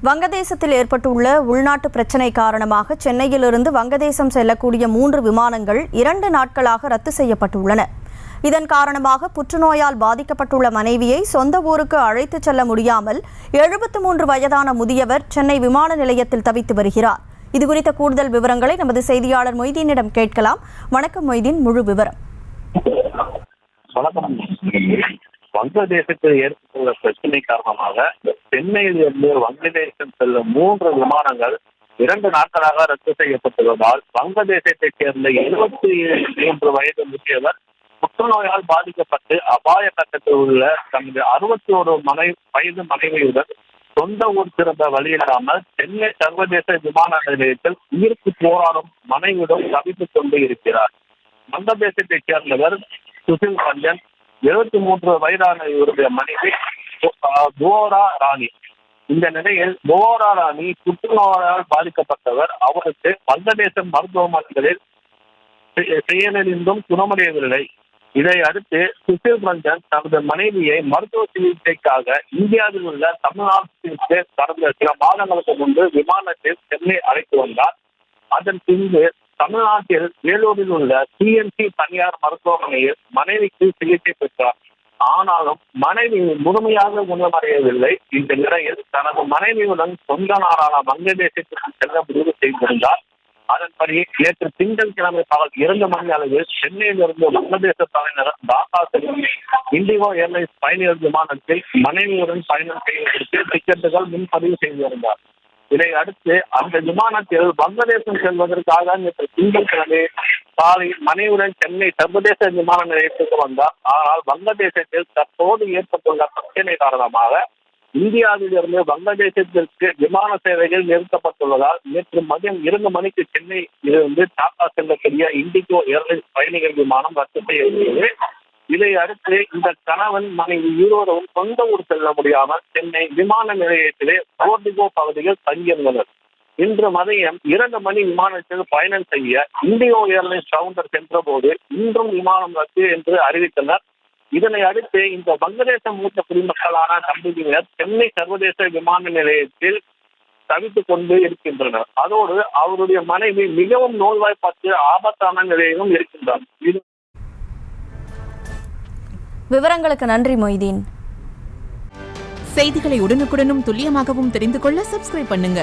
வங்கதேசத்தில் ஏற்பட்டுள்ள உள்நாட்டு பிரச்சினை காரணமாக சென்னையிலிருந்து வங்கதேசம் செல்லக்கூடிய 3 விமானங்கள் 2 நாட்களாக ரத்து செய்யப்பட்டுள்ளன. இதன் காரணமாக புற்றுநோயால் பாதிக்கப்பட்டுள்ள மனைவியை சொந்த ஊருக்கு அழைத்துச் செல்ல முடியாமல் 73 வயதான முதியவர் சென்னை விமான நிலையத்தில் தவித்து வருகிறார். இதுகுறித்த கூடுதல் விவரங்களை நமது செய்தியாளர் மொய்தீனிடம் கேட்கலாம். வணக்கம் மொய்தீன், முழு விவரம். வங்கதேசத்தில் ஏற்பட்டுள்ள பிரச்சனை காரணமாக சென்னையிலிருந்து வங்கதேசம் செல்லும் 3 விமானங்கள் 2 நாட்களாக ரத்து செய்யப்பட்டுள்ளதால் வங்கதேசத்தைச் சேர்ந்த 73 வயது முதியவர் புற்றுநோயால் பாதிக்கப்பட்டு அபாய கட்டத்தில் உள்ள தனது 61 வயது மனைவியுடன் சொந்த ஊர் திரும்ப வழியில்லாமல் சென்னை சர்வதேச விமான நிலையத்தில் உயிருக்கு போராடும் மனைவியுடன் தவித்துக் கொண்டு இருக்கிறார். வங்கதேசத்தைச் சேர்ந்தவர் சுசில் ரஞ்சன், 73 வயதான இவருடைய மனைவி போரா ராணி. இந்த நிலையில் போரா ராணி புற்றுநோயால் பாதிக்கப்பட்டவர். அவருக்கு வங்கதேசம் மருத்துவமனைகளில் செயலிருந்தும் குணமடையவில்லை. இதை அடுத்து சுசில் ரஞ்சன் தனது மனைவியை மருத்துவ சிகிச்சைக்காக இந்தியாவில் உள்ள தமிழ்நாட்டிற்கு கடந்த சில மாதங்களுக்கு முன்பு விமானத்தில் சென்னை அழைத்து வந்தார். அதன் பின்பு தமிழ்நாட்டில் வேலூரில் உள்ள சிஎன்சி தனியார் மருத்துவமனையில் மனைவிக்கு சிகிச்சை பெற்றார். ஆனாலும் மனைவி முழுமையாக குணமடையவில்லை. இந்த நிலையில் தனது மனைவியுடன் சொந்த நாடான வங்கதேசத்திற்கு செல்ல முடிவு செய்திருந்தார். அதன்படி நேற்று திங்கட்கிழமை பகல் 2 மணி அளவில் சென்னையிலிருந்து வங்கதேச தலைநகர் டாக்கா செல்லும் இண்டிகோ ஏர்லைன்ஸ் பயணியர் விமானத்தில் மனைவியுடன் பயணம் செய்வதற்கு டிக்கெட்டுகள் முன்பதிவு செய்திருந்தார். இதை அடுத்து அந்த விமானத்தில் வங்கதேசம் செல்வதற்காக நேற்று திங்கட்கிழமை காலை மனைவியுடன் சென்னை சர்வதேச விமான நிலையத்துக்கு வந்தார். ஆனால் வங்கதேசத்தில் தற்போது ஏற்பட்டுள்ள பிரச்சனை காரணமாக இந்தியாவில் இருந்து வங்கதேசத்திற்கு விமான சேவைகள் நிறுத்தப்பட்டுள்ளதால் நேற்று மதியம் 2 மணிக்கு சென்னை இருந்து டாக்கா செல்லக்கூடிய இண்டிகோ ஏர்லைன்ஸ் பயணிகள் விமானம் ரத்து செய்யப்பட்டது. இதை அடுத்து இந்த கணவன் மனைவி இருவரும் சொந்த ஊர் செல்ல முடியாமல் சென்னை விமான நிலையத்திலே போர்டிகோ பகுதியில் தங்கியிருந்தனர். இன்று மதியம் 2 மணி விமானத்தில் பயணம் செய்ய இண்டிகோ ஏர்லைன்ஸ் கவுண்டர் சென்ற போது இன்றும் விமானம் ரத்து என்று அறிவித்தனர். இதனை அடுத்து இந்த வங்கதேச மூத்த குடிமக்களான தம்பதியினர் சென்னை சர்வதேச விமான நிலையத்தில் தவித்துக் கொண்டு இருக்கின்றனர். அதோடு அவருடைய மனைவி மிகவும் நோய்வாய்ப்பட்டு ஆபத்தான நிலையிலும் இருக்கின்றார். விவரங்களுக்கு நன்றி மொய்தீன். செய்திகளை உடனுக்குடனும் துல்லியமாகவும் தெரிந்து கொள்ள சப்ஸ்கிரைப் பண்ணுங்க.